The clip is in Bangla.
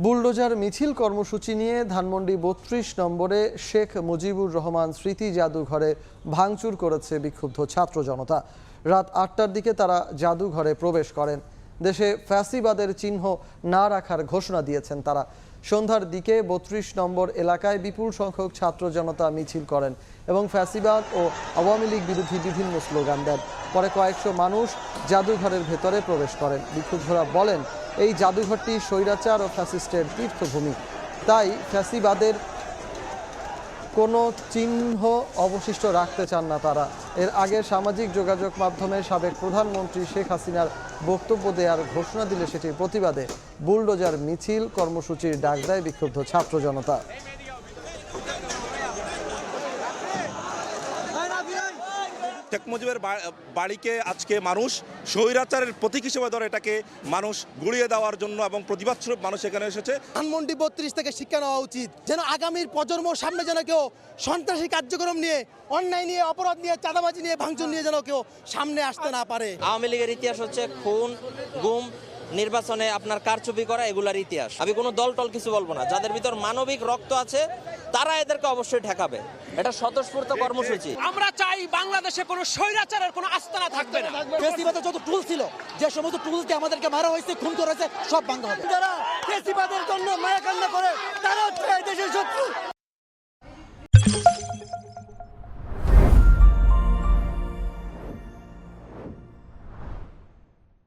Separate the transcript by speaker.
Speaker 1: বুলডোজার মিছিল কর্মসূচি নিয়ে ধানমন্ডি ৩২ নম্বরে শেখ মুজিবুর রহমান স্মৃতি জাদুঘরে ভাঙচুর করেছে বিক্ষুব্ধ ছাত্র জনতা। রাত ৮টার দিকে তারা জাদুঘরে প্রবেশ করেন। দেশে ফ্যাসিবাদের চিহ্ন না রাখার ঘোষণা দিয়েছেন তারা। সন্ধ্যার দিকে ৩২ নম্বর এলাকায় বিপুল সংখ্যক ছাত্র জনতা মিছিল করেন এবং ফ্যাসিবাদ ও আওয়ামী লীগ বিরোধী বিভিন্ন স্লোগান দেন। পরে কয়েকশো মানুষ জাদুঘরের ভেতরে প্রবেশ করেন। বিক্ষুব্ধরা বলেন, এই জাদুঘরটি স্বৈরাচার ও ফ্যাসিস্টের তীর্থভূমি, তাই ফ্যাসিবাদের কোনো চিহ্ন অবশিষ্ট রাখতে চান না তারা। এর আগে সামাজিক যোগাযোগ মাধ্যমে সাবেক প্রধানমন্ত্রী শেখ হাসিনার বক্তব্য দেওয়ার ঘোষণা দিলে সেটির প্রতিবাদে বুলডোজার মিছিল কর্মসূচির ডাক দেয় বিক্ষুব্ধ ছাত্র জনতা।
Speaker 2: শেখ মুজিবের বাড়িকে আজকে মানুষ স্বৈরাচারের প্রতীক হিসেবে ধরে এটাকে মানুষ গুড়িয়ে দেওয়ার জন্য এবং প্রতিবাদ স্বরূপ মানুষ এখানে এসেছে।
Speaker 3: ধানমন্ডি ৩২ থেকে শিক্ষা নেওয়া উচিত, যেন আগামীর প্রজন্ম সামনে যেন কেউ সন্ত্রাসী কার্যক্রম নিয়ে, অন্যায় নিয়ে, অপরাধ নিয়ে, চাঁদাবাজি নিয়ে, ভাঙচুর নিয়ে যেন কেউ সামনে আসতে না পারে।
Speaker 4: আওয়ামী লীগের ইতিহাস হচ্ছে খুন, গুম, নির্বাচনে আপনার কারচুপি করা, এগুলার ইতিহাস। আমি কোনো দল টল কিছু বলবো না, যাদের ভিতর মানবিক রক্ত আছে তারা এদেরকে অবশ্যই ঠেকাবে। এটা স্বতঃস্ফূর্ত কর্মসূচি।
Speaker 5: আমরা চাই বাংলাদেশে কোনো স্বৈরাচারের কোনো আস্তানা থাকবে না।
Speaker 3: ফ্যাসিবাদের যত টুল ছিল, যে সমস্ত টুল দিয়ে আমাদেরকে মারা হয়েছে, খুন করা হয়েছে, সব ভাঙা হবে। যারা ফ্যাসিবাদের জন্য মায়া কান্না করে তারা হচ্ছে দেশের শত্রু।